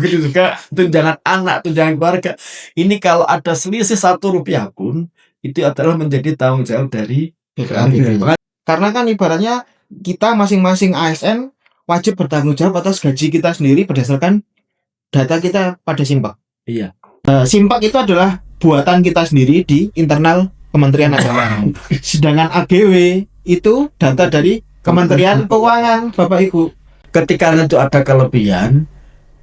begitu juga tunjangan anak, tunjangan keluarga. Ini kalau ada selisih 1 rupiah pun, itu adalah menjadi tanggung jawab dari BPABB. Karena kan ibaratnya kita masing-masing ASN wajib bertanggung jawab atas gaji kita sendiri berdasarkan data kita pada Simpak. Iya. Simpak itu adalah buatan kita sendiri di internal Kementerian Agama. Sedangkan AGW itu data dari Kementerian Keuangan, Bapak Ibu. Ketika itu ada kelebihan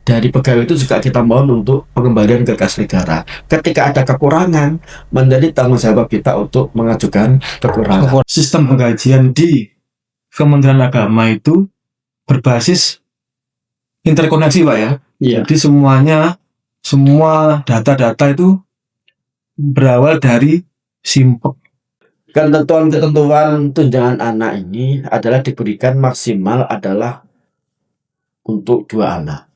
dari pegawai itu juga kita mohon untuk pengembalian ke kas negara. Ketika ada kekurangan, menjadi tanggung jawab kita untuk mengajukan kekurangan. Sistem penggajian di Kementerian Agama itu berbasis interkoneksi, Pak ya. Iya. Jadi semua data-data itu berawal dari Simpak. Ketentuan tunjangan anak ini adalah diberikan maksimal adalah untuk 2 anak.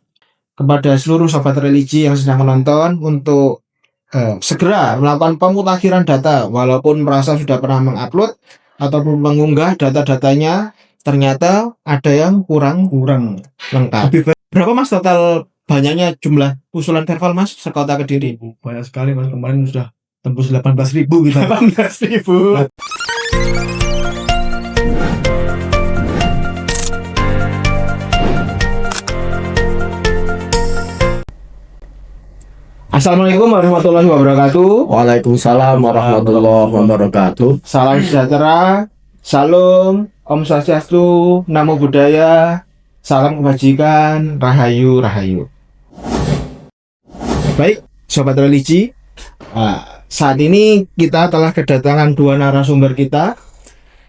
Kepada seluruh sobat religi yang sedang menonton untuk segera melakukan pemutakhiran data walaupun merasa sudah pernah mengupload ataupun mengunggah data-datanya ternyata ada yang kurang lengkap. Berapa Mas total banyaknya jumlah usulan verbal Mas sekota Kediri? Banyak sekali Mas, kemarin sudah tembus 18.000 gitu. 18.000. Assalamualaikum warahmatullahi wabarakatuh. Waalaikumsalam warahmatullahi wabarakatuh. Salam sejahtera, salam, Om Swastiastu, Namo Buddhaya, salam kebajikan, rahayu. Baik, sobat religi, saat ini kita telah kedatangan 2 narasumber kita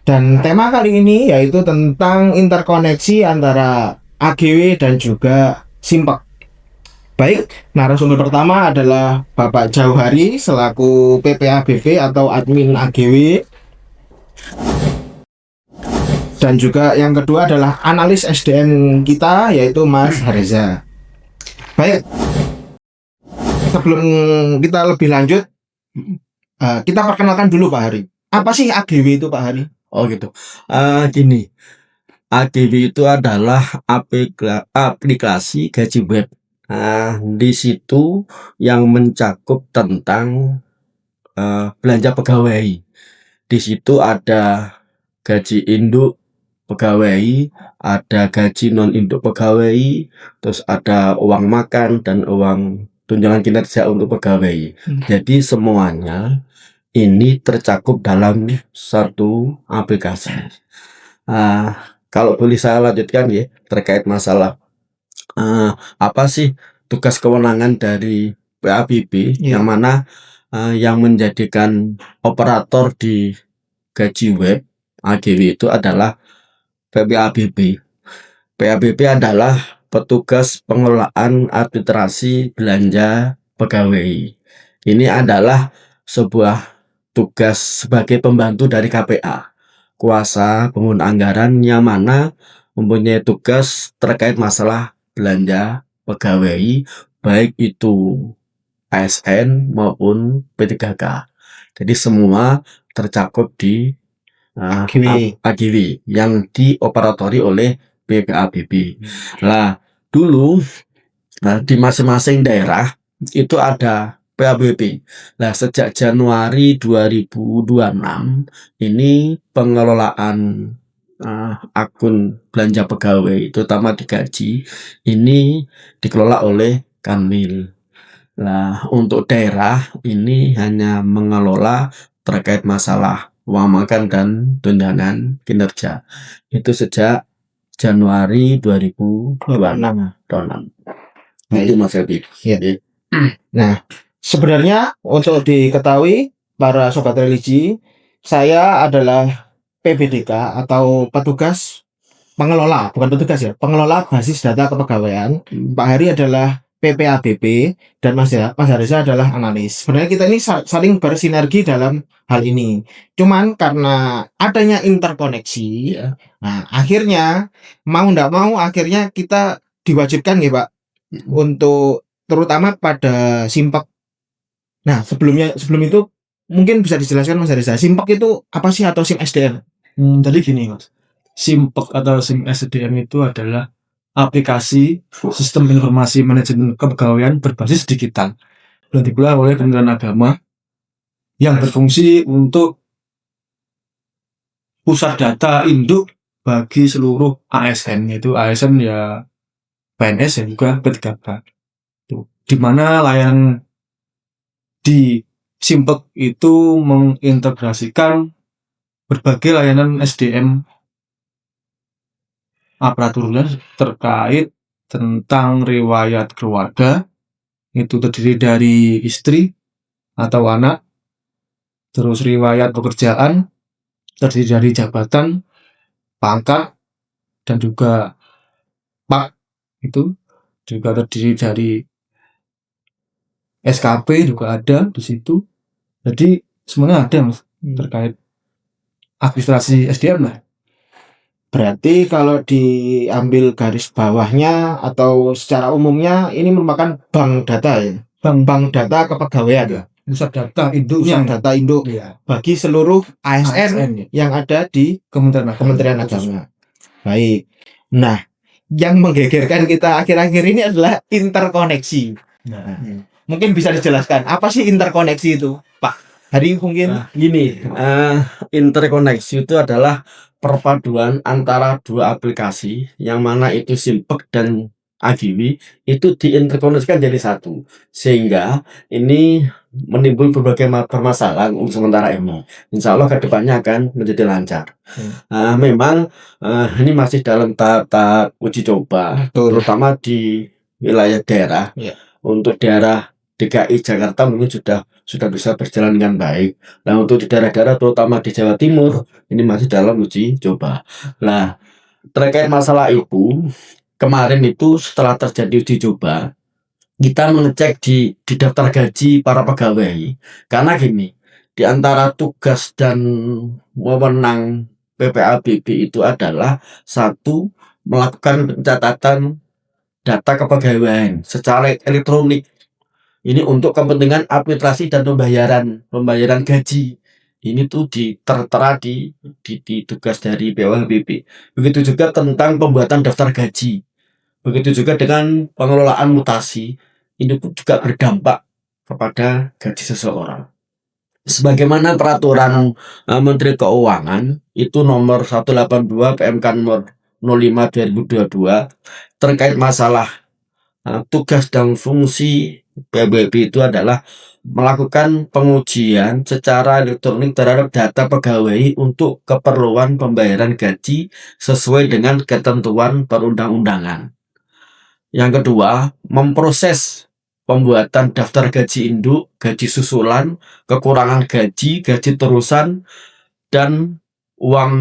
dan tema kali ini yaitu tentang interkoneksi antara AGW dan juga Simpak. Baik, narasumber pertama adalah Bapak Jauhari selaku PPABB atau admin AGW. Dan juga yang kedua adalah analis SDM kita yaitu Mas Reza. Baik, sebelum kita lebih lanjut, kita perkenalkan dulu Pak Hari. Apa sih AGW itu Pak Hari? Oh gitu. Gini, AGW itu adalah aplikasi gaji web. Di situ yang mencakup tentang belanja pegawai. Di situ ada gaji induk pegawai, ada gaji non induk pegawai, terus ada uang makan dan uang tunjangan kinerja untuk pegawai. Jadi semuanya ini tercakup dalam satu aplikasi. Kalau boleh saya lanjutkan ya terkait masalah apa sih tugas kewenangan dari PABB, yang mana yang menjadikan operator di gaji web AGW itu adalah PABB. PABB adalah petugas pengelolaan administrasi belanja pegawai. Ini adalah sebuah tugas sebagai pembantu dari KPA, kuasa penggunaan anggaran, yang mana mempunyai tugas terkait masalah belanja pegawai, baik itu ASN maupun P3K. Jadi semua tercakup di AGW yang dioperatori oleh PPABB. Nah, dulu di masing-masing daerah itu ada PABB. Nah, sejak Januari 2026 ini pengelolaan akun belanja pegawai terutama digaji ini dikelola oleh Kanwil. Nah, untuk daerah ini hanya mengelola terkait masalah uang makan dan tunjangan kinerja. Itu sejak Januari 2026. Itu Mas Elvi. Nah, sebenarnya untuk diketahui para sobat religi, saya adalah PBDK atau petugas pengelola, bukan petugas ya, pengelola basis data kepegawaian. Pak Hari adalah PPABB dan Mas Reza adalah analis. Sebenarnya kita ini saling bersinergi dalam hal ini. Cuman karena adanya interkoneksi, nah akhirnya mau ndak mau akhirnya kita diwajibkan ya Pak untuk terutama pada Simpak. Nah sebelum itu mungkin bisa dijelaskan Mas Reza, Simpak itu apa sih atau SIM SDM? Jadi gini Mas, Simpak atau SIM SDM itu adalah aplikasi sistem informasi manajemen kepegawaian berbasis digital yang dikelola oleh Kementerian Agama yang berfungsi untuk pusat data induk bagi seluruh ASN, yaitu ASN ya PNS dan juga P3K. Di mana layanan di Simpek itu mengintegrasikan berbagai layanan SDM aparaturnya terkait tentang riwayat keluarga, itu terdiri dari istri atau anak, terus riwayat pekerjaan terdiri dari jabatan, pangkat, dan juga pak, itu juga terdiri dari SKP juga ada di situ. Jadi semuanya ada Mas, terkait administrasi SDM lah. Berarti kalau diambil garis bawahnya atau secara umumnya ini merupakan bank data ya. Bank data kepegawaian ya. Pusat data induknya, Pusat data induk ya, bagi seluruh ASN ASN yang ada di Kementerian Agama. Baik. Nah, yang menggegerkan kita akhir-akhir ini adalah interkoneksi. Nah, Mungkin bisa dijelaskan apa sih interkoneksi itu, Pak? Hari mungkin Gini, interkoneksi itu adalah perpaduan antara dua aplikasi yang mana itu Simpek dan Agiwi itu diinterkoneksikan jadi satu, sehingga ini menimbul berbagai permasalahan untuk sementara ini. Insya Allah kedepannya akan menjadi lancar. Memang ini masih dalam tahap uji coba, terutama di wilayah daerah. Ya. Untuk daerah DKI Jakarta mungkin sudah bisa berjalan dengan baik. Nah, untuk di daerah-daerah terutama di Jawa Timur ini masih dalam uji coba. Nah, terkait masalah itu, kemarin itu setelah terjadi uji coba, kita mengecek di daftar gaji para pegawai. Karena gini, di antara tugas dan wewenang PPABB itu adalah satu, melakukan pencatatan data kepegawaian secara elektronik. Ini untuk kepentingan administrasi dan pembayaran gaji. Ini tuh tertera di tugas dari PPABB. Begitu juga tentang pembuatan daftar gaji. Begitu juga dengan pengelolaan mutasi. Ini pun juga berdampak kepada gaji seseorang. Sebagaimana peraturan Menteri Keuangan itu nomor 182 PMK nomor 05 2022 terkait masalah tugas dan fungsi PPABB itu adalah melakukan pengujian secara elektronik terhadap data pegawai untuk keperluan pembayaran gaji sesuai dengan ketentuan perundang-undangan. Yang kedua, memproses pembuatan daftar gaji induk, gaji susulan, kekurangan gaji, gaji terusan, dan uang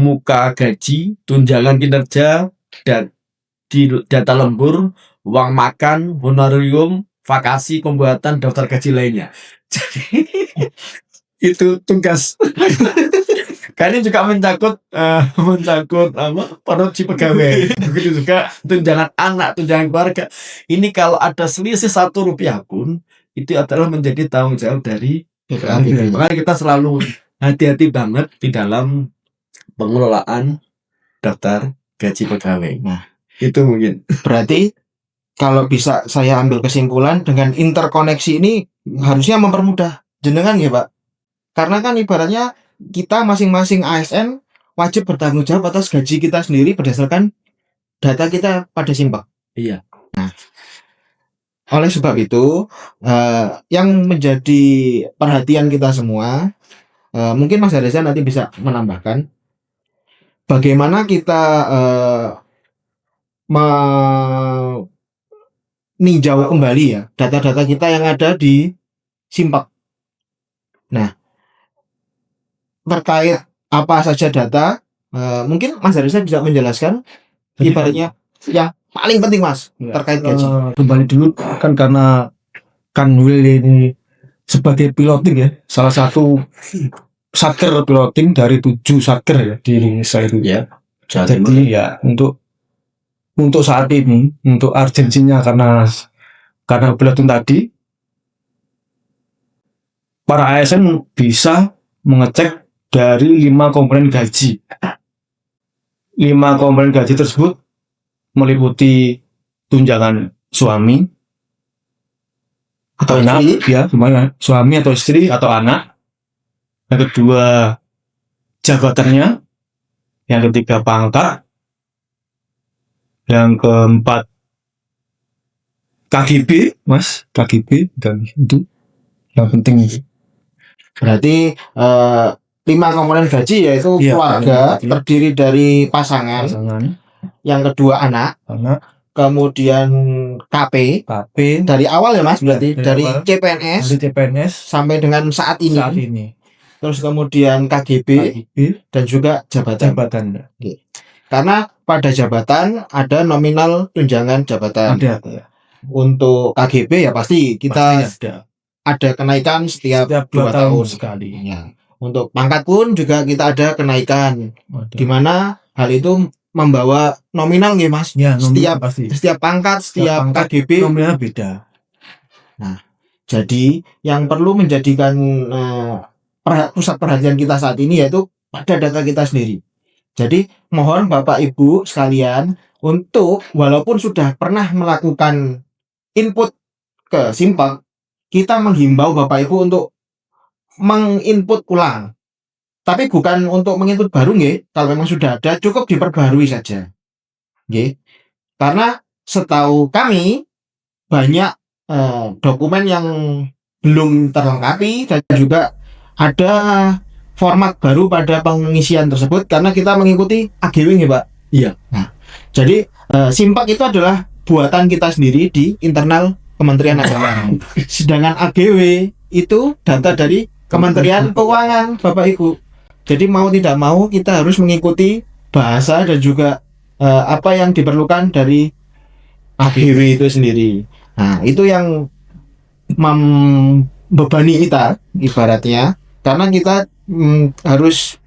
muka gaji, tunjangan kinerja, dan di data lembur, uang makan, honorarium, vakasi, pembuatan daftar gaji lainnya. Jadi itu tugas. Karena ini juga mencangkut produksi pegawai. Begitu juga tunjangan anak, tunjangan keluarga. Ini kalau ada selisih Rp1 pun itu adalah menjadi tanggung jawab dari PPABB. Makanya kita selalu hati-hati banget di dalam pengelolaan daftar gaji pegawai. Nah, itu mungkin. Berarti kalau bisa saya ambil kesimpulan dengan interkoneksi ini harusnya mempermudah jenengan ya Pak. Karena kan ibaratnya kita masing-masing ASN wajib bertanggung jawab atas gaji kita sendiri berdasarkan data kita pada Simpek. Iya. Nah, oleh sebab itu yang menjadi perhatian kita semua, mungkin Mas Reza nanti bisa menambahkan bagaimana kita meninjau kembali ya data-data kita yang ada di Simpek. Nah, terkait apa saja data, mungkin Mas Reza bisa menjelaskan ibaratnya yang paling penting Mas terkait gaji. Kembali dulu kan karena Kanwil ini sebagai piloting ya, salah satu satker piloting dari 7 satker ya di Indonesia itu ya. Jadi ya untuk saat ini, untuk urgensinya karena piloting tadi, para ASN bisa mengecek dari 5 komponen gaji. 5 komponen gaji tersebut meliputi tunjangan suami atau anak, ya, gimana? Suami atau istri atau anak. Yang kedua, jabatannya. Yang ketiga, pangkat. Yang keempat, KGB, Mas, KGB, dan itu yang penting. Berarti 5 komponen gaji yaitu Iya, keluarga gaji. terdiri dari pasangan, yang kedua anak, kemudian KP dari awal ya Mas, berarti dari awal. CPNS Dari CPNS sampai dengan saat ini. Terus kemudian KGB dan juga jabatan. Karena pada jabatan ada nominal tunjangan jabatan. Ada. Untuk KGB ya pasti kita ada kenaikan setiap 2 tahun sekali. Ya. Untuk pangkat pun juga kita ada kenaikan. Di mana hal itu membawa nominal ya Mas. Ya, setiap pangkat, setiap KGB nominal beda. Nah, jadi yang perlu menjadikan pusat perhatian kita saat ini yaitu pada data kita sendiri. Jadi mohon Bapak Ibu sekalian untuk walaupun sudah pernah melakukan input ke Simpak, kita menghimbau Bapak Ibu untuk menginput ulang. Tapi bukan untuk menginput baru nggih. Kalau memang sudah ada cukup diperbarui saja. Nggih. Karena setahu kami banyak dokumen yang belum terlengkapi dan juga ada format baru pada pengisian tersebut karena kita mengikuti AGW nih Pak. Iya. Nah, jadi Simpak itu adalah buatan kita sendiri di internal Kementerian Agama. Sedangkan AGW itu data dari Kementerian Keuangan Bapak Ibu. Jadi mau tidak mau kita harus mengikuti bahasa dan juga apa yang diperlukan dari AGW itu sendiri. Nah, itu yang membebani kita ibaratnya karena kita harus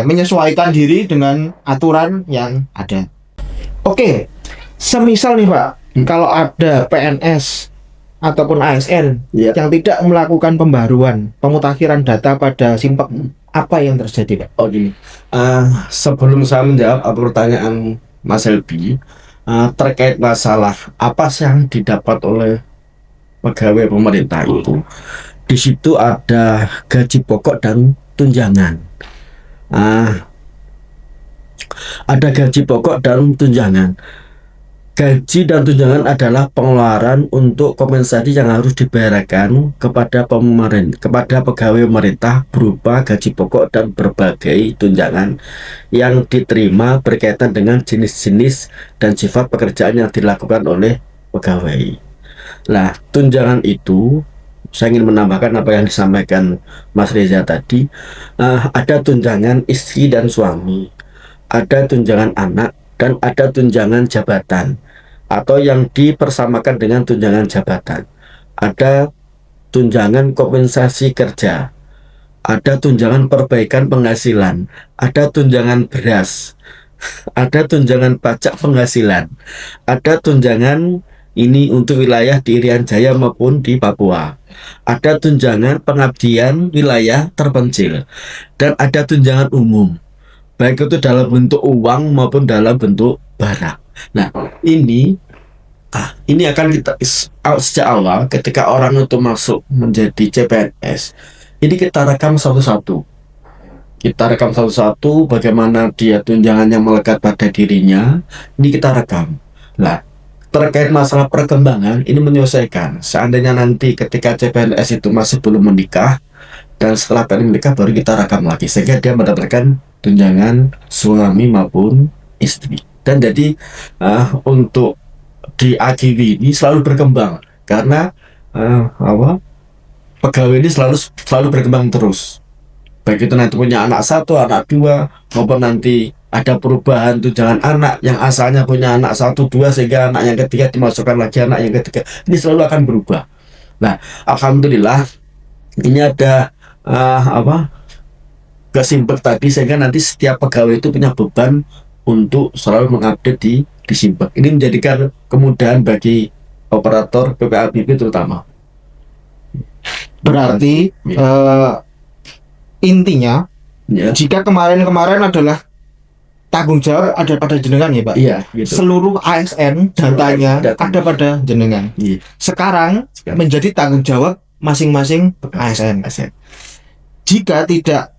menyesuaikan diri dengan aturan yang ada. Oke, semisal nih Pak, kalau ada PNS ataupun ASN yang tidak melakukan pembaruan pemutakhiran data pada Simpak, apa yang terjadi Pak? Oh gini, sebelum saya menjawab pertanyaan Mas Helbi terkait masalah apa sih yang didapat oleh pegawai pemerintah itu, di situ ada gaji pokok dan tunjangan. Ada gaji pokok dan tunjangan. Gaji dan tunjangan adalah pengeluaran untuk kompensasi yang harus dibayarkan kepada pegawai pemerintah berupa gaji pokok dan berbagai tunjangan yang diterima berkaitan dengan jenis-jenis dan sifat pekerjaan yang dilakukan oleh pegawai. Nah, tunjangan itu saya ingin menambahkan apa yang disampaikan Mas Reza tadi. Ada tunjangan istri dan suami, ada tunjangan anak, dan ada tunjangan jabatan atau yang dipersamakan dengan tunjangan jabatan. Ada tunjangan kompensasi kerja, ada tunjangan perbaikan penghasilan, ada tunjangan beras, ada tunjangan pajak penghasilan, ada tunjangan ini untuk wilayah di Irian Jaya maupun di Papua. Ada tunjangan pengabdian wilayah terpencil, dan ada tunjangan umum, baik itu dalam bentuk uang maupun dalam bentuk barang. Nah, ini akan kita sejak awal ketika orang itu masuk menjadi CPNS, ini kita rekam satu-satu. Kita rekam satu-satu bagaimana dia tunjangan yang melekat pada dirinya, ini kita rekam. Nah, terkait masalah perkembangan ini menyesuaikan. Seandainya nanti ketika CPNS itu masih belum menikah dan setelah menikah baru kita rekam lagi sehingga dia mendapatkan tunjangan suami maupun istri. Dan jadi untuk di AGW ini selalu berkembang karena pegawai ini selalu berkembang terus. Baik itu nanti punya anak 1, anak 2 maupun nanti ada perubahan tunjangan anak yang asalnya punya anak 1, 2 sehingga anak yang ketiga dimasukkan lagi anak yang ketiga. Ini selalu akan berubah. Nah, alhamdulillah ini ada kesimpak tadi sehingga nanti setiap pegawai itu punya beban untuk selalu mengupdate di Simpak. Ini menjadikan kemudahan bagi operator PPABP terutama. Berarti intinya jika kemarin adalah tanggung jawab ada pada jenengan ya Pak. Iya, gitu. Seluruh ASN datanya ada pada jenengan. Iya. Sekarang menjadi tanggung jawab masing-masing ASN. Jika tidak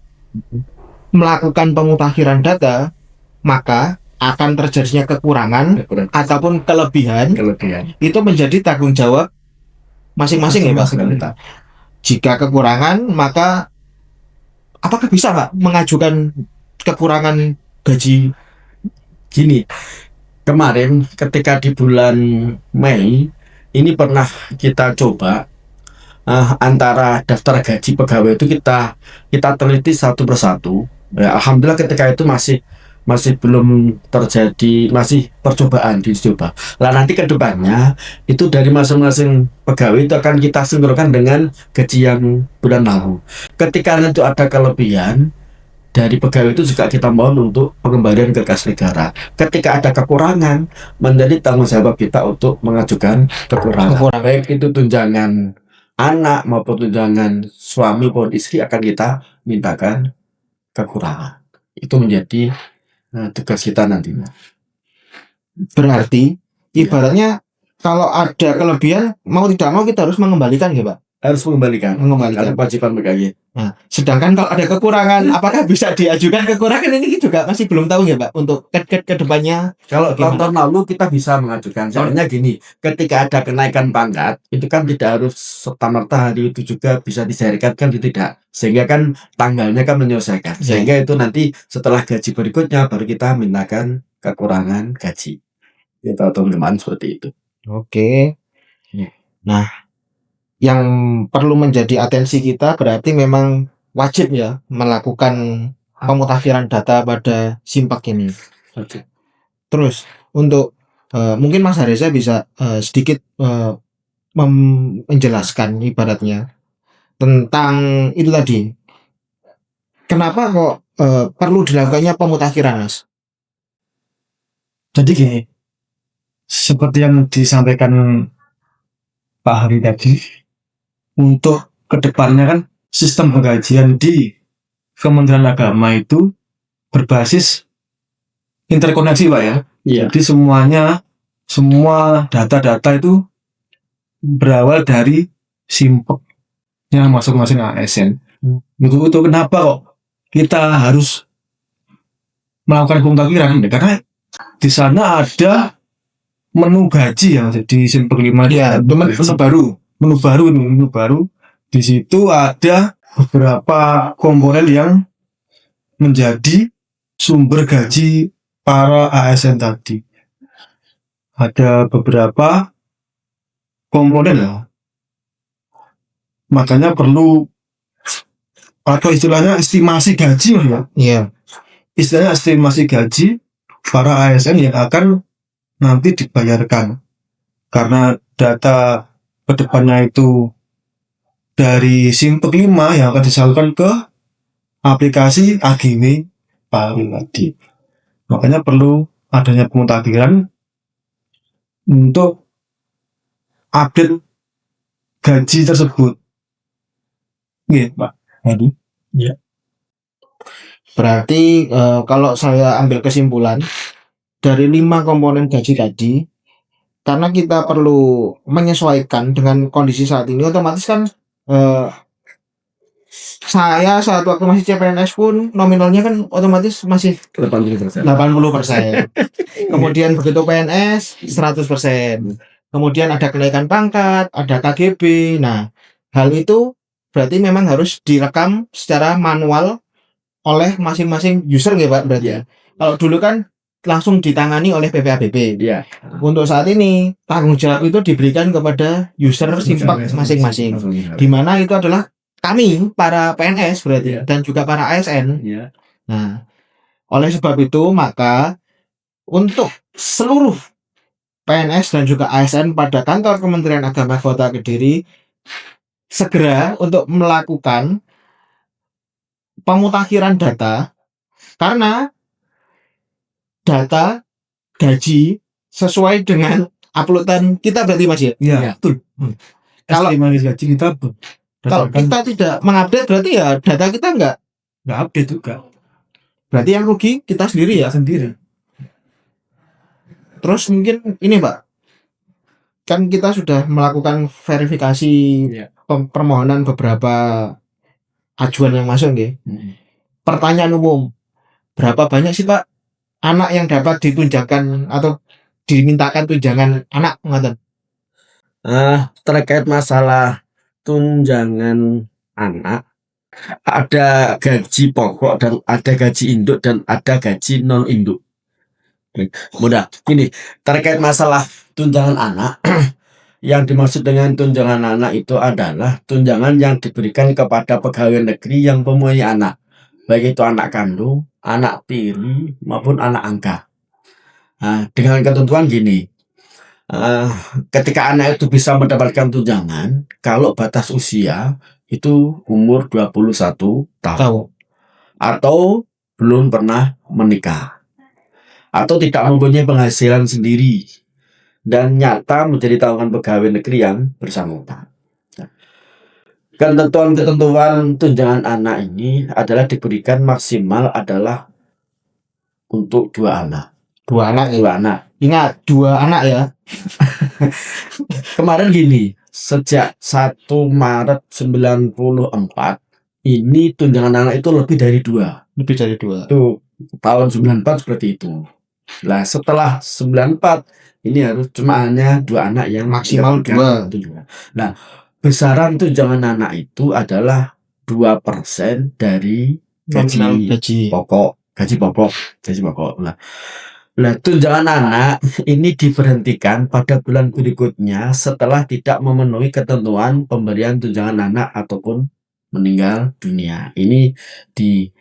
melakukan pemutahiran data, maka akan terjadinya kekurangan ataupun kelebihan itu menjadi tanggung jawab masing-masing ya Pak. Jika kekurangan, maka apakah bisa Pak mengajukan kekurangan gaji? Gini, kemarin ketika di bulan Mei ini pernah kita coba antara daftar gaji pegawai itu kita teliti satu persatu. Ya, alhamdulillah ketika itu masih belum terjadi, masih percobaan dicoba. Lah nanti ke depannya itu dari masing-masing pegawai itu akan kita sinkronkan dengan gaji yang bulan lalu. Ketika itu ada kelebihan dari pegawai itu juga kita mohon untuk pengembalian ke kas negara. Ketika ada kekurangan, menjadi tanggung jawab kita untuk mengajukan kekurangan. Baik itu tunjangan anak maupun tunjangan suami maupun istri akan kita mintakan kekurangan. Itu menjadi tugas kita nantinya. Berarti ibaratnya kalau ada kelebihan mau tidak mau kita harus mengembalikan ya Pak? Harus mengembalikan. Karena kewajiban pegawai. Nah, sedangkan kalau ada kekurangan, apakah bisa diajukan kekurangan ini juga masih belum tahu ya Pak untuk ke depannya. Kalau tahun lalu kita bisa mengajukan. Soalnya gini, ketika ada kenaikan pangkat itu kan tidak harus serta-merta hari itu juga bisa dicairkan kan tidak. Sehingga kan tanggalnya kan menyesuaikan. Sehingga itu nanti setelah gaji berikutnya baru kita mintakan kekurangan gaji. Itu teman-teman seperti itu. Oke. Nah, yang perlu menjadi atensi kita berarti memang wajib ya melakukan pemutakhiran data pada Simpak ini. Terus untuk mungkin Mas Hareza bisa sedikit menjelaskan ibaratnya tentang itu tadi. Kenapa kok perlu dilakukannya pemutakhiran, Mas? Jadi gini, seperti yang disampaikan Pak Hari tadi, untuk kedepannya kan sistem penggajian di Kementerian Agama itu berbasis interkoneksi Pak ya. Jadi semua data-data itu berawal dari Simpeknya masing-masing ASN. Itu kenapa kok kita harus melakukan pemutakhiran? Karena di sana ada menu gaji yang di Simpek 5 ya, menu baru. Di situ ada beberapa komponen yang menjadi sumber gaji para ASN tadi. Ada beberapa komponen ya. Makanya perlu atau istilahnya estimasi gaji ya. Iya. Istilahnya estimasi gaji para ASN yang akan nanti dibayarkan. Karena data kedepannya itu dari Simpek 5 yang akan disalurkan ke aplikasi AGW Palu tadi. Makanya perlu adanya pemutakhiran untuk update gaji tersebut. Iya, Pak. Ya. Berarti kalau saya ambil kesimpulan dari 5 komponen gaji tadi, karena kita perlu menyesuaikan dengan kondisi saat ini, otomatis kan saya saat waktu masih CPNS pun nominalnya kan otomatis masih 80%. Kemudian begitu PNS 100%. Kemudian ada kenaikan pangkat, ada KGB. Nah, hal itu berarti memang harus direkam secara manual oleh masing-masing user ya Pak berarti. Ya. Kalau dulu kan langsung ditangani oleh PPABP. Ya. Untuk saat ini tanggung jawab itu diberikan kepada user Simpak masing-masing. Di mana itu adalah kami para PNS berarti dan juga para ASN. Ya. Nah, oleh sebab itu maka untuk seluruh PNS dan juga ASN pada kantor Kementerian Agama Kota Kediri segera untuk melakukan pemutakhiran data karena data gaji sesuai dengan uploadan kita berarti Mas ya? Iya, betul. Kalau gaji kita kalau kita tidak mengupdate berarti ya data kita nggak update juga. Berarti yang rugi kita sendiri ya. Sendiri. Terus mungkin ini Pak, kan kita sudah melakukan verifikasi Iya. permohonan beberapa ajuan yang masuk nggih. Pertanyaan umum, berapa banyak sih Pak anak yang dapat ditunjangkan atau dimintakan tunjangan anak ngoten? Terkait masalah tunjangan anak, ada gaji pokok dan ada gaji induk dan ada gaji non induk. Mudah. Gini, terkait masalah tunjangan anak, yang dimaksud dengan tunjangan anak itu adalah tunjangan yang diberikan kepada pegawai negeri yang mempunyai anak, baik itu anak kandung, anak tiri maupun anak angkat. Dengan ketentuan gini, ketika anak itu bisa mendapatkan tunjangan kalau batas usia itu umur 21 tahun atau belum pernah menikah atau tidak mempunyai penghasilan sendiri dan nyata menjadi tanggungan pegawai negeri yang bersangkutan. Ketentuan-ketentuan tunjangan anak ini adalah diberikan maksimal adalah untuk 2 anak. 2 anak ya. 2 anak. Ingat 2 anak ya. Kemarin gini, sejak 1 Maret 94 ini tunjangan anak itu lebih dari 2. Lebih dari 2. Itu tahun 94 seperti itu. Nah, setelah 94 ini harus cuma hanya 2 anak yang Maksimal 2. Nah, besaran tunjangan anak itu adalah 2% dari Nominal gaji gaji. pokok. Nah, tunjangan anak ini diberhentikan pada bulan berikutnya setelah tidak memenuhi ketentuan pemberian tunjangan anak ataupun meninggal dunia. Ini di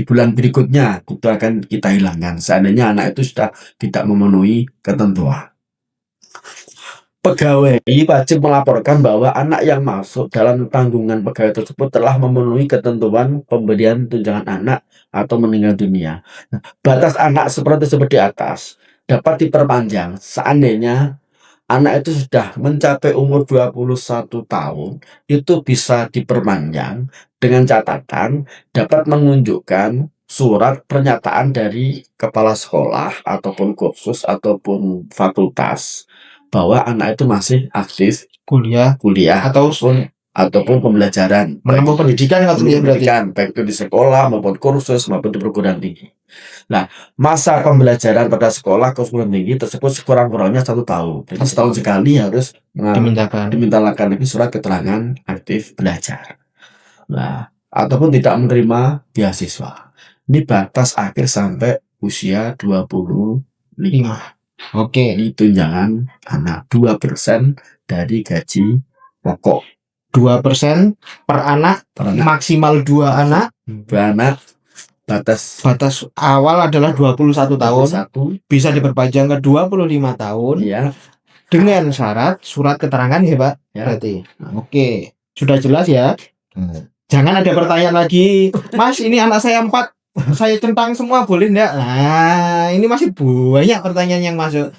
bulan berikutnya itu akan kita hilangkan seandainya anak itu sudah tidak memenuhi ketentuan. Pegawai wajib melaporkan bahwa anak yang masuk dalam tanggungan pegawai tersebut telah memenuhi ketentuan pemberian tunjangan anak atau meninggal dunia. Batas anak seperti di atas dapat diperpanjang seandainya anak itu sudah mencapai umur 21 tahun, itu bisa diperpanjang dengan catatan dapat menunjukkan surat pernyataan dari kepala sekolah ataupun kursus ataupun fakultas bahwa anak itu masih aktif Kuliah ataupun pembelajaran menempuh pendidikan atau berarti baik itu di sekolah maupun kursus maupun di perguruan tinggi. Nah, masa pembelajaran pada sekolah ke perguruan tinggi tersebut sekurang-kurangnya 1 tahun. Jadi setahun sekali harus dimintakan lagi surat keterangan aktif belajar. Nah, ataupun tidak menerima beasiswa. Ini batas akhir sampai usia 25. Oke. Ini tunjangan anak 2% dari gaji pokok. 2% per anak. Maksimal 2 anak. 2 anak. Batas awal adalah 21 tahun. Bisa diperpanjang ke 25 tahun. Ya. Dengan syarat surat keterangan ya Pak. Ya. Berarti. Oke. Sudah jelas ya. Jangan ada pertanyaan lagi. Mas, ini anak saya 4. Saya centang semua boleh enggak? Nah, ini masih banyak pertanyaan yang masuk.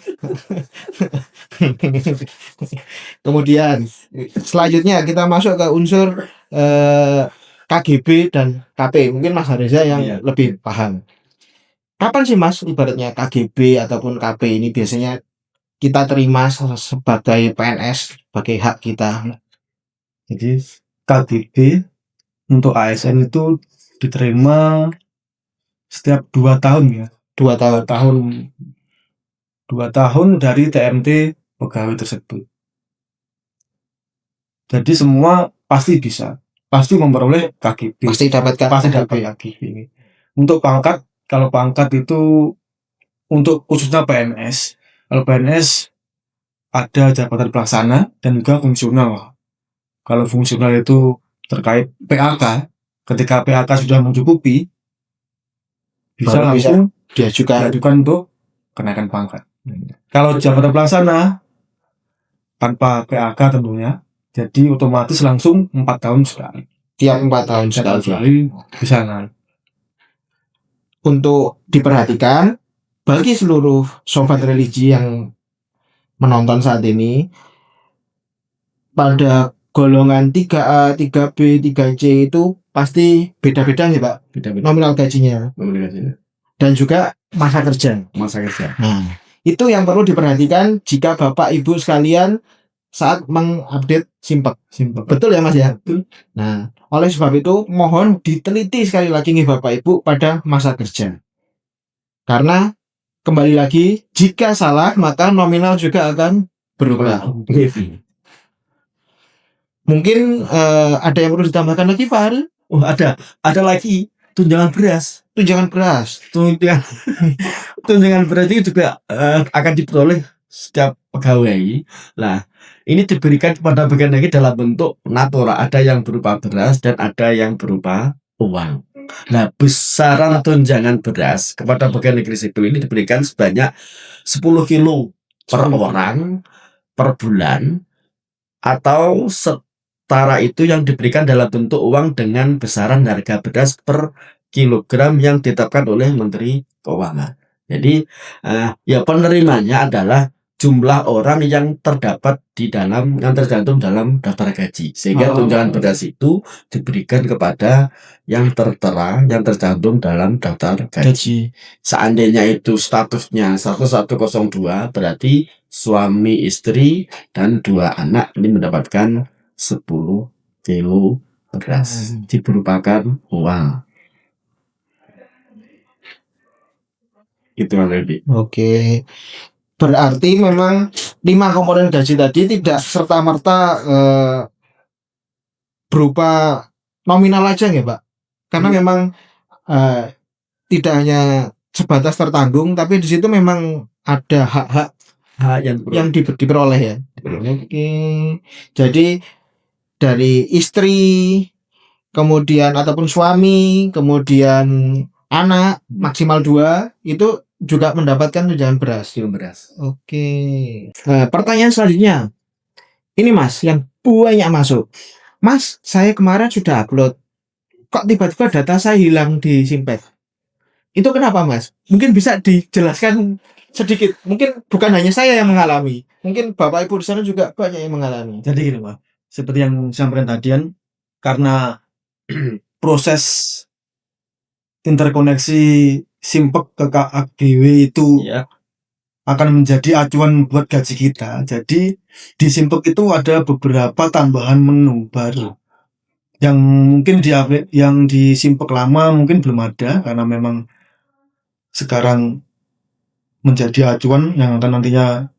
Kemudian selanjutnya kita masuk ke unsur KGB dan KP. Mungkin Mas Reza yang lebih paham. Kapan sih Mas ibaratnya KGB ataupun KP ini biasanya kita terima sebagai PNS, sebagai hak kita? Jadi KGB untuk ASN itu diterima setiap 2 tahun ya. 2 tahun dari TMT pegawai tersebut. Jadi semua pasti memperoleh KGB. Pasti dapat KGB ini. Untuk pangkat, kalau pangkat itu untuk khususnya PNS. Kalau PNS ada jabatan pelaksana dan juga fungsional. Kalau fungsional itu terkait PAK, ketika PAK sudah mencukupi bisa langsung diajukan untuk kenaikan pangkat. Kalau jabatan pelaksana tanpa PAK tentunya, jadi otomatis langsung 4 tahun sekali. Tiap 4 tahun sekali bisa naik. Untuk diperhatikan bagi seluruh sobat religi yang menonton saat ini, pada golongan 3A, 3B, 3C itu pasti beda-beda nih Pak Beda-beda nominal gajinya komunikasinya. dan juga masa kerja. Masa kerja. Nah, itu yang perlu diperhatikan jika Bapak Ibu sekalian saat mengupdate Simpek. Betul ya Mas ya? Betul. Nah, oleh sebab itu mohon diteliti sekali lagi nih Bapak Ibu pada masa kerja. Karena kembali lagi jika salah maka nominal juga akan berubah. Mungkin ada yang perlu ditambahkan lagi Pak Haril? Oh, ada lagi tunjangan beras. Tunjangan beras. Tunjangan beras itu juga akan diperoleh setiap pegawai. Nah, ini diberikan kepada bagian lagi dalam bentuk natural. Ada yang berupa beras dan ada yang berupa uang. Nah, besaran tunjangan beras kepada bagian negeri sipil ini diberikan sebanyak 10 kilo per orang per bulan, atau setara itu yang diberikan dalam bentuk uang dengan besaran harga beras per kilogram yang ditetapkan oleh Menteri Keuangan. Jadi ya penerimanya adalah jumlah orang yang terdapat di dalam, yang tercantum dalam daftar gaji, sehingga tunjangan beras itu diberikan kepada yang tertera, yang tercantum dalam daftar gaji. Seandainya itu statusnya 1102, berarti suami istri dan 2 anak ini mendapatkan 10 kilo beras diberupakan uang. Itu lebih. Oke. Berarti memang 5 komponen gaji tadi tidak serta-merta berupa nominal aja ya Pak. Karena memang tidak hanya sebatas tertanggung, tapi di situ memang ada hak-hak yang diperoleh ya. Oke. Jadi dari istri, kemudian ataupun suami, kemudian anak maksimal 2 itu juga mendapatkan tunjangan beras. Oke. Pertanyaan selanjutnya. Ini Mas, yang banyak masuk. Mas, saya kemarin sudah upload. Kok tiba-tiba data saya hilang di Simpek? Itu kenapa Mas? Mungkin bisa dijelaskan sedikit. Mungkin bukan hanya saya yang mengalami. Mungkin Bapak Ibu di sana juga banyak yang mengalami. Jadi gini Pak, seperti yang sampaikan tadi kan, karena proses interkoneksi Simpek ke KAGW itu akan menjadi acuan buat gaji kita. Jadi di Simpek itu ada beberapa tambahan menu baru yang mungkin yang di Simpek lama mungkin belum ada, karena memang sekarang menjadi acuan yang akan nantinya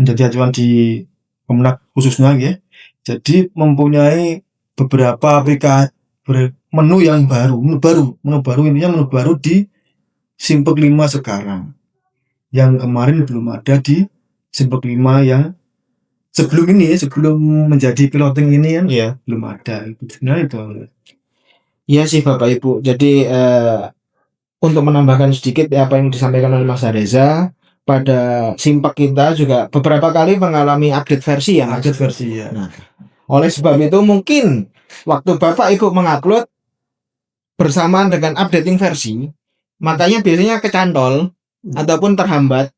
menjadi acuan di Kemenak khususnya ya. Jadi mempunyai beberapa aplikasi menu yang baru, menu baru di Simpek 5 sekarang. Yang kemarin belum ada di Simpek 5 yang sebelum menjadi piloting ini kan belum ada. Sebenarnya itu. Iya sih Bapak Ibu. Jadi untuk menambahkan sedikit apa yang disampaikan oleh Mas Reza, pada Simpek kita juga beberapa kali mengalami update versi ya Mas. Update versi ya. Nah, oleh sebab itu mungkin waktu Bapak Ibu mengupload bersamaan dengan updating versi, makanya biasanya kecantol ataupun terhambat.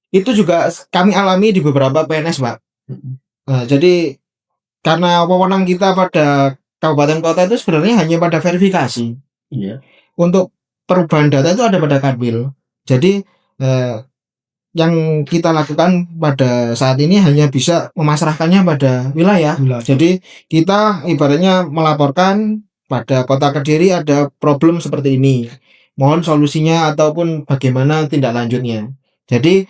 Itu juga kami alami di beberapa PNS Pak. Jadi karena wewenang kita pada kabupaten kota itu sebenarnya hanya pada verifikasi. Untuk perubahan data itu ada pada Kanwil. Jadi yang kita lakukan pada saat ini hanya bisa memasrahkannya pada wilayah. Jadi kita ibaratnya melaporkan pada Kota Kediri ada problem seperti ini, mohon solusinya ataupun bagaimana tindak lanjutnya. Jadi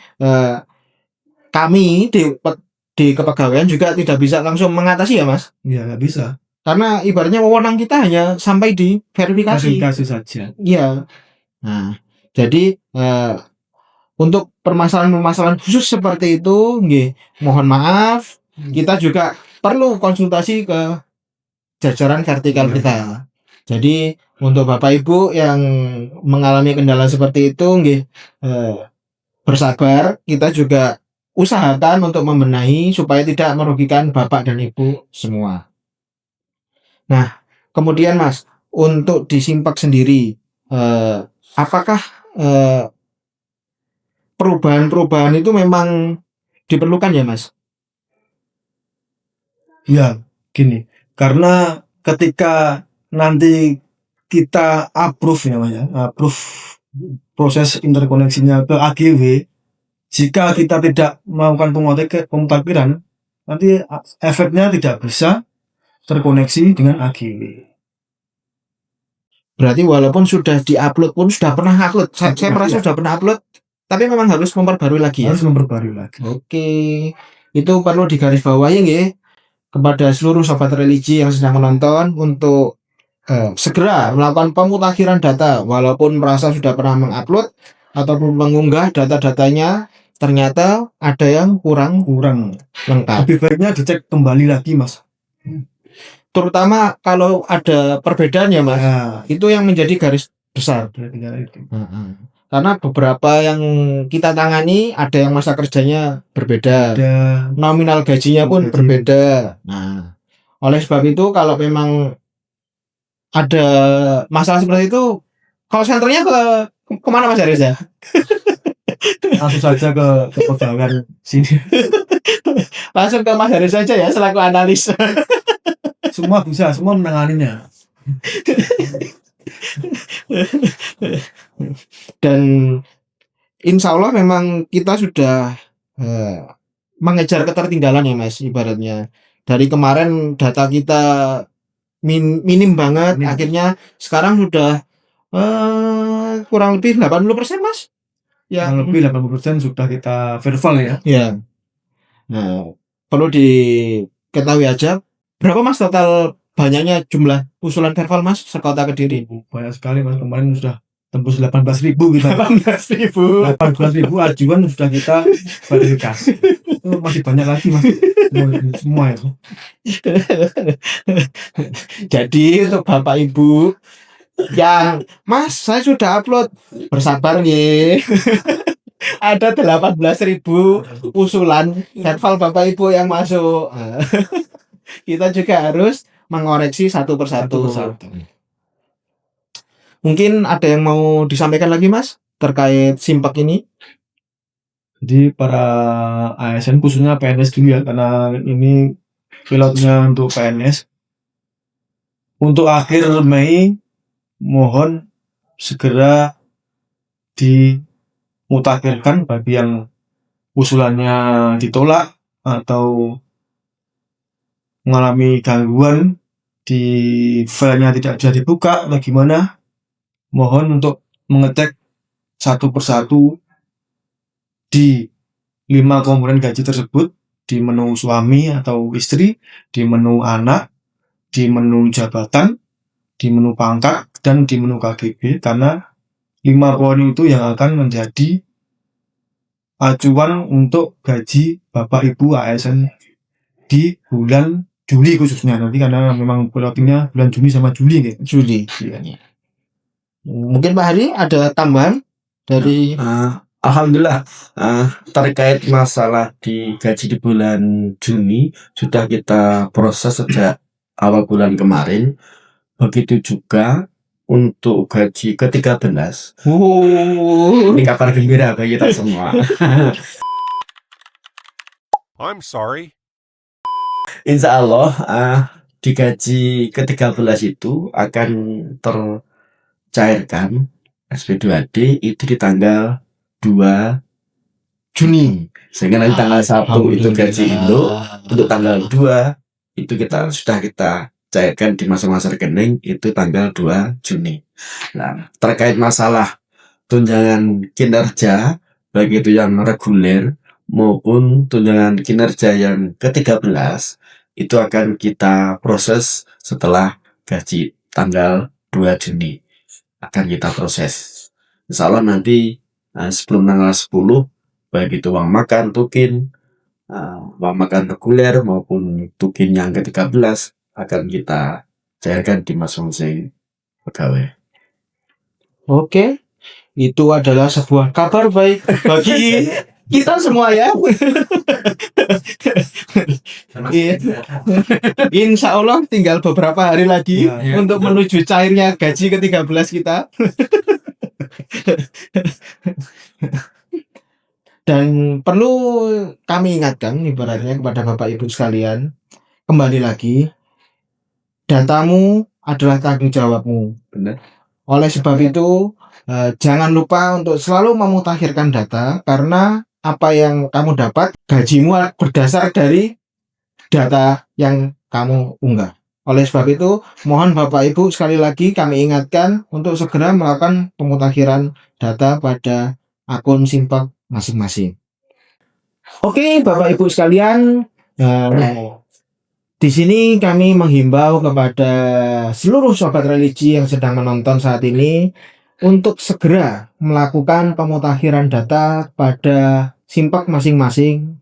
kami di kepegawaian juga tidak bisa langsung mengatasi ya Mas. Iya, nggak bisa. Karena ibaratnya wewenang kita hanya sampai di verifikasi saja. Iya. Nah, jadi untuk permasalahan-permasalahan khusus seperti itu, mohon maaf, kita juga perlu konsultasi ke jajaran vertikal kita. Jadi untuk Bapak Ibu yang mengalami kendala seperti itu, bersabar, kita juga usahakan untuk membenahi supaya tidak merugikan Bapak dan Ibu semua. Nah, kemudian Mas, untuk di Simpek sendiri, apakah perubahan-perubahan itu memang diperlukan ya Mas? Ya, gini. Karena ketika nanti kita approve namanya, approve proses interkoneksinya ke AGW, jika kita tidak melakukan pemutakhiran, nanti efeknya tidak bisa terkoneksi dengan AGW. Berarti walaupun sudah diupload pun sudah pernah upload. Saya merasa sudah pernah upload, tapi memang harus memperbarui lagi ya. Harus memperbarui lagi. Oke. Itu perlu digarisbawahi nggih kepada seluruh sobat religi yang sedang menonton untuk segera melakukan pemutakhiran data walaupun merasa sudah pernah mengupload ataupun mengunggah data-datanya ternyata ada yang kurang lengkap. Lebih baiknya dicek kembali lagi, Mas. Terutama kalau ada perbedaan ya Mas. Nah, Itu yang menjadi garis besar. itu. Karena beberapa yang kita tangani ada yang masa kerjanya berbeda, Ada nominal gajinya pun Gaji. berbeda. Nah, oleh sebab itu kalau memang ada masalah seperti itu, call centernya kemana Mas Reza? langsung saja ke pegawai sini. Langsung ke Mas Haris saja ya selaku analis. Semua bisa, semua menanganinya. Dan insya Allah memang kita sudah mengejar ketertinggalan ya Mas, ibaratnya dari kemarin data kita minim banget, Minim. akhirnya sekarang sudah kurang lebih 80% Mas ya. Kurang lebih 80% sudah kita verbal ya. Ya. Nah, perlu diketahui aja berapa Mas total banyaknya jumlah usulan verbal Mas sekota Kediri? Banyak sekali, Mas. Kemarin sudah tembus 18.000 kita. 18.000. 18.000 ajuan sudah kita verifikasi. Itu masih banyak lagi, Mas. Semua itu. Jadi untuk Bapak Ibu yang Mas saya sudah upload, bersabar nggih. Ada 18.000 usulan verbal Bapak Ibu yang masuk. Kita juga harus mengoreksi satu persatu. Mungkin ada yang mau disampaikan lagi Mas terkait Simpak ini? Jadi para ASN khususnya PNS dulu ya, karena ini pilotnya untuk PNS. Untuk akhir Mei mohon segera dimutakhirkan bagi yang usulannya ditolak atau mengalami gangguan di filenya tidak bisa dibuka atau gimana, mohon untuk mengecek satu persatu di 5 komponen gaji tersebut, di menu suami atau istri, di menu anak, di menu jabatan, di menu pangkat, dan di menu KGB, karena 5 poin itu yang akan menjadi acuan untuk gaji Bapak Ibu ASN di bulan Juli khususnya nanti, karena memang pilotingnya bulan Juni sama Juli gitu. Juli. Mungkin Pak Hari ada tambahan dari Alhamdulillah, terkait masalah di gaji di bulan Juni sudah kita proses sejak awal bulan kemarin. Begitu juga untuk gaji ke-13. Ini kabar gembira bagi kita semua. I'm sorry. Insya Allah di gaji ke-13 itu akan tercairkan SP2D itu di tanggal 2 Juni, sehingga nanti tanggal 1 itu gaji Indo, untuk tanggal 2 itu sudah kita cairkan di masa-masa rekening itu tanggal 2 Juni. Nah, terkait masalah tunjangan kinerja baik itu yang reguler maupun tunjangan kinerja yang ke-13 itu akan kita proses setelah gaji tanggal 2 Juni akan kita proses. Insya Allah nanti sebelum tanggal 10 baik itu uang makan tukin, uang makan reguler maupun tukin yang ke-13 akan kita cairkan di masing-masing pegawai. Oke, itu adalah sebuah kabar baik bagi kita semua ya. Insya Allah tinggal beberapa hari lagi untuk menuju cairnya gaji ke-13 kita. Dan perlu kami ingatkan ibaratnya kepada Bapak Ibu sekalian, kembali lagi, datamu adalah tanggung jawabmu. Benar. Oleh sebab itu, jangan lupa untuk selalu memutakhirkan data, karena apa yang kamu dapat, gajimu berdasar dari data yang kamu unggah. Oleh sebab itu, mohon Bapak Ibu sekali lagi kami ingatkan untuk segera melakukan pemutakhiran data pada akun Simpak masing-masing. Oke, Bapak Ibu sekalian, di sini kami menghimbau kepada seluruh sobat religi yang sedang menonton saat ini untuk segera melakukan pemutakhiran data pada Simpak masing-masing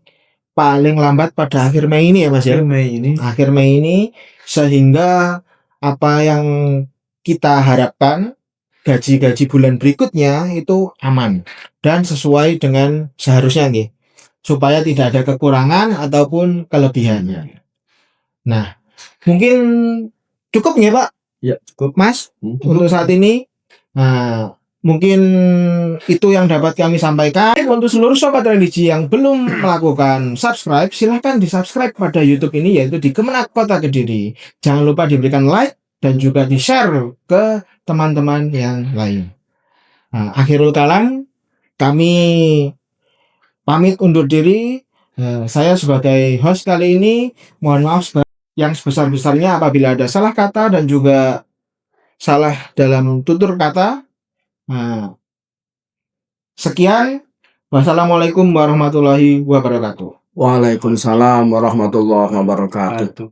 paling lambat pada akhir Mei ini ya Mas ya. Akhir Mei ini, sehingga apa yang kita harapkan gaji-gaji bulan berikutnya itu aman dan sesuai dengan seharusnya nih, supaya tidak ada kekurangan ataupun kelebihannya. Nah, mungkin cukup nggak Pak? Ya, cukup. Mas, untuk saat ini. Nah, mungkin itu yang dapat kami sampaikan. Untuk seluruh sobat religi yang belum melakukan subscribe, silahkan di subscribe pada YouTube ini, yaitu di Kemenak Kota Kediri. Jangan lupa diberikan like dan juga di share ke teman-teman yang lain. Nah, akhirul kalam, kami pamit undur diri. Saya sebagai host kali ini mohon maaf yang sebesar-besarnya apabila ada salah kata dan juga salah dalam tutur kata. Sekian, wassalamualaikum warahmatullahi wabarakatuh. Waalaikumsalam warahmatullahi wabarakatuh.